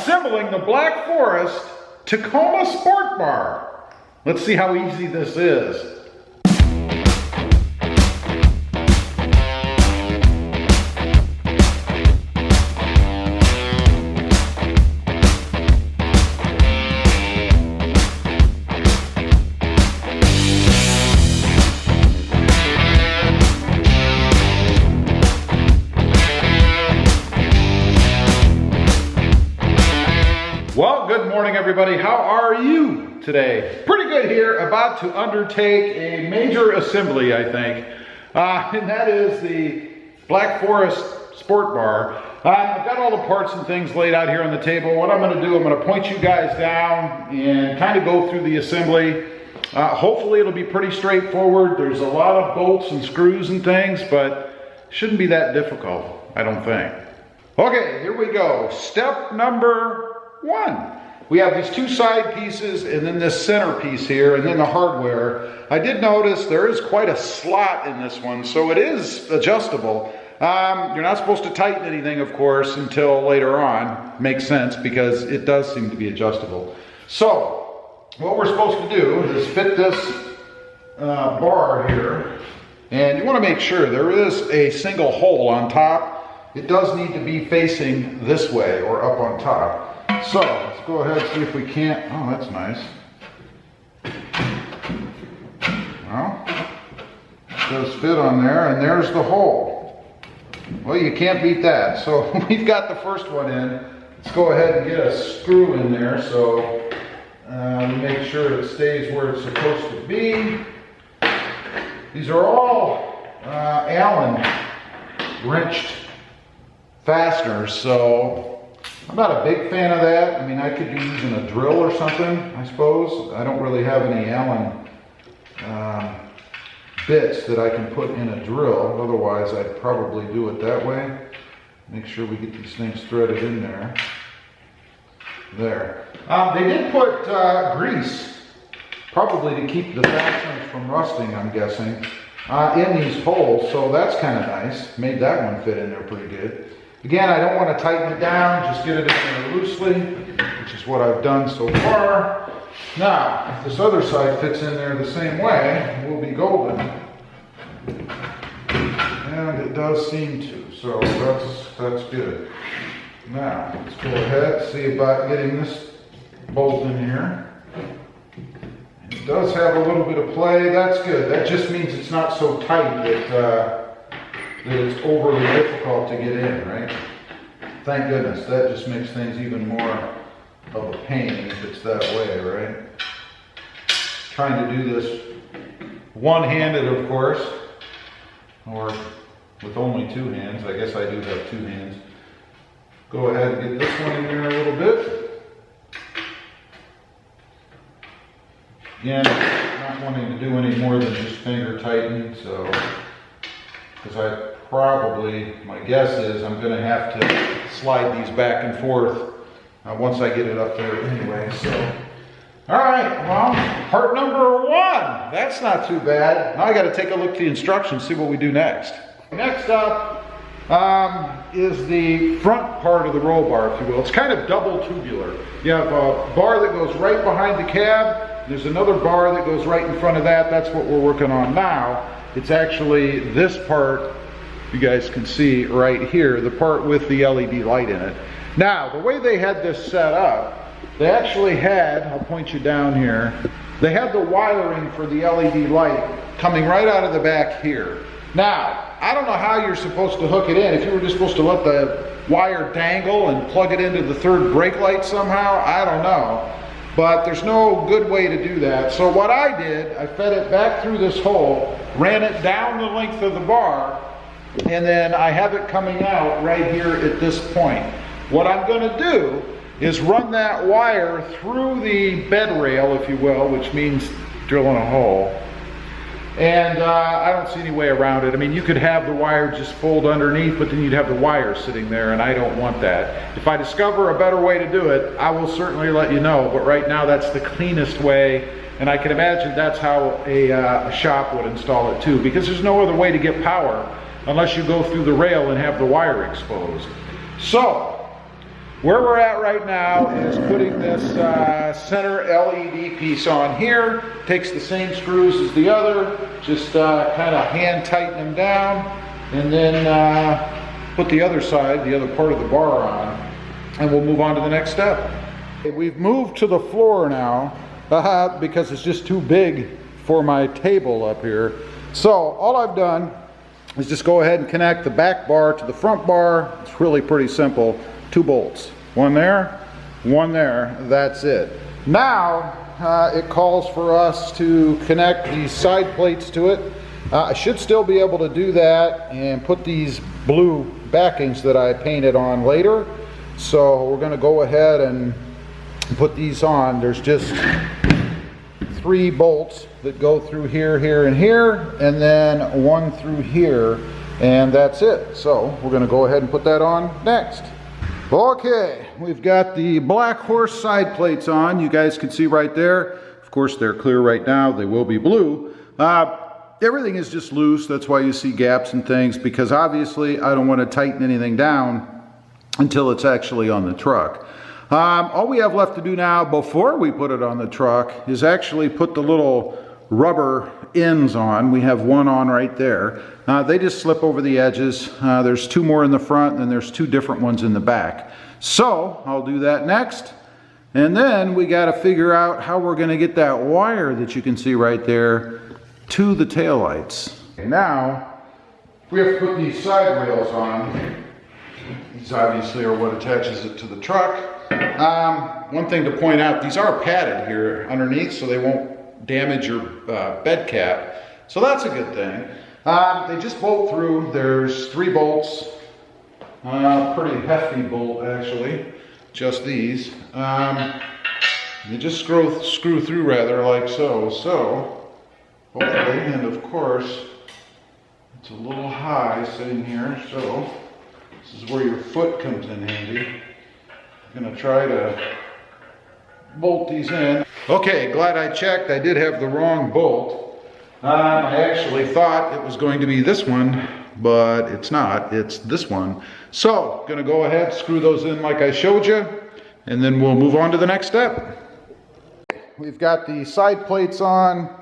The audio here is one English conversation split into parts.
assembling the Black Forest Tacoma Sport Bar. Let's see how easy this is. Well, good morning everybody. How are you today? Pretty good here, about to undertake a major assembly, I think. And that is the Black Forest Sport Bar. I've got all the parts and things laid out here on the table. What I'm gonna do, I'm gonna point you guys down and kind of go through the assembly. Hopefully it'll be pretty straightforward. There's a lot of bolts and screws and things, but it shouldn't be that difficult, I don't think. Okay, here we go. Step number 1. We have these two side pieces and then this center piece here and then the hardware. I did notice there is quite a slot in this one, so it is adjustable. You're not supposed to tighten anything, of course, until later on. Makes sense because it does seem to be adjustable. So what we're supposed to do is fit this bar here, and you want to make sure there is a single hole on top. It does need to be facing this way or up on top. So let's go ahead and see if we can't. Oh, that's nice. Well, it does fit on there, and there's the hole. Well, you can't beat that. So we've got the first one in. Let's go ahead and get a screw in there so we make sure it stays where it's supposed to be. These are all Allen wrenched fasteners, so I'm not a big fan of that. I mean, I could be using a drill or something, I suppose. I don't really have any Allen bits that I can put in a drill. Otherwise, I'd probably do it that way. Make sure we get these things threaded in there. There. They did put grease, probably to keep the fasteners from rusting, I'm guessing, in these holes. So that's kind of nice. Made that one fit in there pretty good. Again, I don't want to tighten it down, just get it in there loosely, which is what I've done so far. Now, if this other side fits in there the same way, we'll be golden. And it does seem to, so that's good. Now, let's go ahead and see about getting this bolt in here. It does have a little bit of play, that's good. That just means it's not so tight that it's overly difficult to get in, right? Thank goodness, that just makes things even more of a pain if it's that way, right? Trying to do this one-handed, of course, or with only two hands. I guess I do have two hands. Go ahead and get this one in there a little bit. Again, not wanting to do any more than just finger tighten, so, because my guess is I'm going to have to slide these back and forth once I get it up there anyway. So, all right, well, part number 1. That's not too bad. Now I got to take a look at the instructions, see what we do next. Next up is the front part of the roll bar, if you will. It's kind of double tubular. You have a bar that goes right behind the cab. There's another bar that goes right in front of that. That's what we're working on now. It's actually this part. You guys can see right here, the part with the LED light in it. Now, the way they had this set up, they actually had, I'll point you down here, they had the wiring for the LED light coming right out of the back here. Now, I don't know how you're supposed to hook it in. If you were just supposed to let the wire dangle and plug it into the third brake light somehow, I don't know. But there's no good way to do that. So what I did, I fed it back through this hole, ran it down the length of the bar, and then I have it coming out right here at this point. What I'm going to do is run that wire through the bed rail, if you will, which means drilling a hole. And I don't see any way around it. I mean, you could have the wire just fold underneath, but then you'd have the wire sitting there, and I don't want that. If I discover a better way to do it, I will certainly let you know, but right now that's the cleanest way, and I can imagine that's how a shop would install it too, because there's no other way to get power unless you go through the rail and have the wire exposed. So, Where we're at right now is putting this center LED piece on here. Takes the same screws as the other, just kind of hand tighten them down, and then put the other side, the other part of the bar on, and we'll move on to the next step. We've moved to the floor now because it's just too big for my table up here. So all I've done is just go ahead and connect the back bar to the front bar. It's really pretty simple. 2 bolts, one there, that's it. Now it calls for us to connect these side plates to it. I should still be able to do that and put these blue backings that I painted on later. So we're going to go ahead and put these on. There's just 3 bolts that go through here, here, and here, and then 1 through here, and that's it. So we're going to go ahead and put that on next. Okay, we've got the Black Horse side plates on. You guys can see right there. Of course, they're clear right now. They will be blue. Everything is just loose. That's why you see gaps and things, because obviously I don't want to tighten anything down until it's actually on the truck. All we have left to do now before we put it on the truck is actually put the little rubber ends on. We have one on right there. They just slip over the edges. There's 2 more in the front, and then there's 2 different ones in the back. So I'll do that next, and then we got to figure out how we're going to get that wire that you can see right there to the taillights. Now we have to put these side rails on. These obviously are what attaches it to the truck. One thing to point out, these are padded here underneath so they won't damage your bed cap. So that's a good thing. They just bolt through. There's 3 bolts. Pretty hefty bolt actually. Just these. They just screw through rather like so. So hopefully, and of course it's a little high sitting here, so this is where your foot comes in handy. I'm going to try to bolt these in. Okay, glad I checked. I did have the wrong bolt. I actually thought it was going to be this one, but it's not. It's this one. So, going to go ahead, screw those in like I showed you, and then we'll move on to the next step. We've got the side plates on.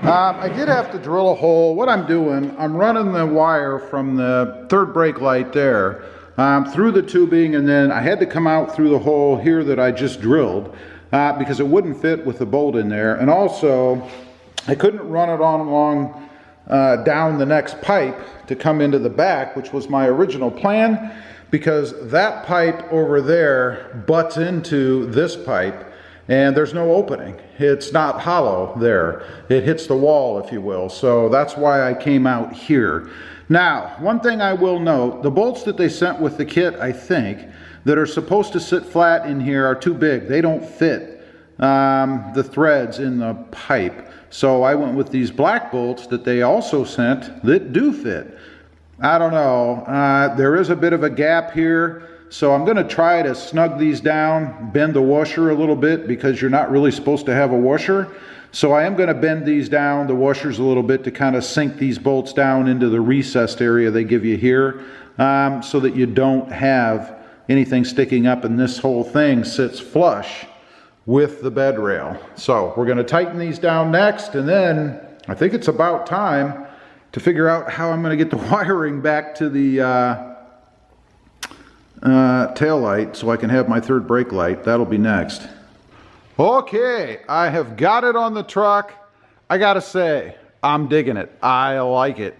I did have to drill a hole. What I'm doing, I'm running the wire from the 3rd brake light there through the tubing, and then I had to come out through the hole here that I just drilled because it wouldn't fit with the bolt in there. And also, I couldn't run it on along down the next pipe to come into the back, which was my original plan, because that pipe over there butts into this pipe. And there's no opening. It's not hollow there. It hits the wall, if you will. So that's why I came out here. Now, one thing I will note, the bolts that they sent with the kit, I think, that are supposed to sit flat in here are too big. They don't fit the threads in the pipe. So I went with these black bolts that they also sent that do fit. I don't know. There is a bit of a gap here. So I'm going to try to snug these down, bend the washer a little bit because you're not really supposed to have a washer. So I am going to bend these down, the washers a little bit, to kind of sink these bolts down into the recessed area they give you here, so that you don't have anything sticking up and this whole thing sits flush with the bed rail. So we're going to tighten these down next, and then I think it's about time to figure out how I'm going to get the wiring back to the tail light so I can have my 3rd brake light. That'll be next. Okay, I have got it on the truck. I gotta say, I'm digging it. I like it.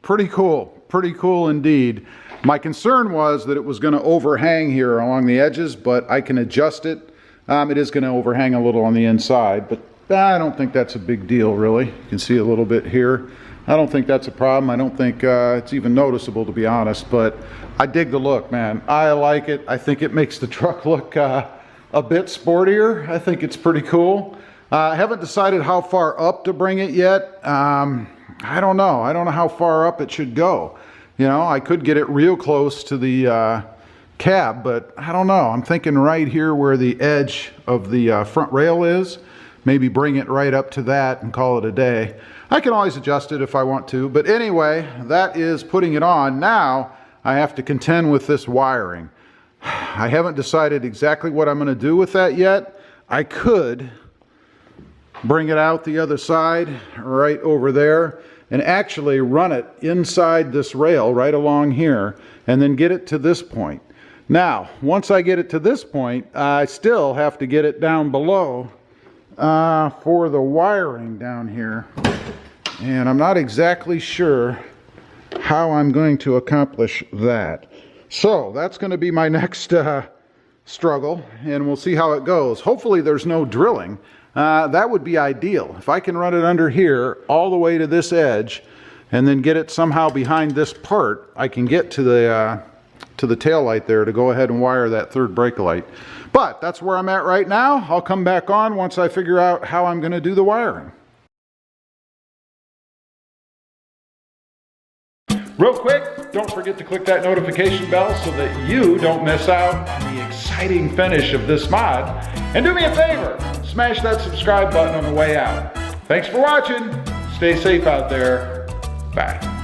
Pretty cool indeed. My concern was that it was going to overhang here along the edges, but I can adjust it. It is going to overhang a little on the inside, but I don't think that's a big deal really. You can see a little bit here. I don't think that's a problem. I don't think it's even noticeable, to be honest, but I dig the look, man. I like it. I think it makes the truck look a bit sportier. I think it's pretty cool. I haven't decided how far up to bring it yet. I don't know. I don't know how far up it should go. You know, I could get it real close to the cab, but I don't know. I'm thinking right here where the edge of the front rail is, maybe bring it right up to that and call it a day. I can always adjust it if I want to, but anyway, that is putting it on. Now I have to contend with this wiring. I haven't decided exactly what I'm going to do with that yet. I could bring it out the other side, right over there, and actually run it inside this rail right along here, and then get it to this point. Now, once I get it to this point, I still have to get it down below for the wiring down here. And I'm not exactly sure how I'm going to accomplish that. So that's going to be my next struggle, and we'll see how it goes. Hopefully there's no drilling. That would be ideal. If I can run it under here all the way to this edge and then get it somehow behind this part, I can get to the tail light there to go ahead and wire that third brake light. But that's where I'm at right now. I'll come back on once I figure out how I'm going to do the wiring. Real quick, don't forget to click that notification bell so that you don't miss out on the exciting finish of this mod. And do me a favor, smash that subscribe button on the way out. Thanks for watching. Stay safe out there. Bye.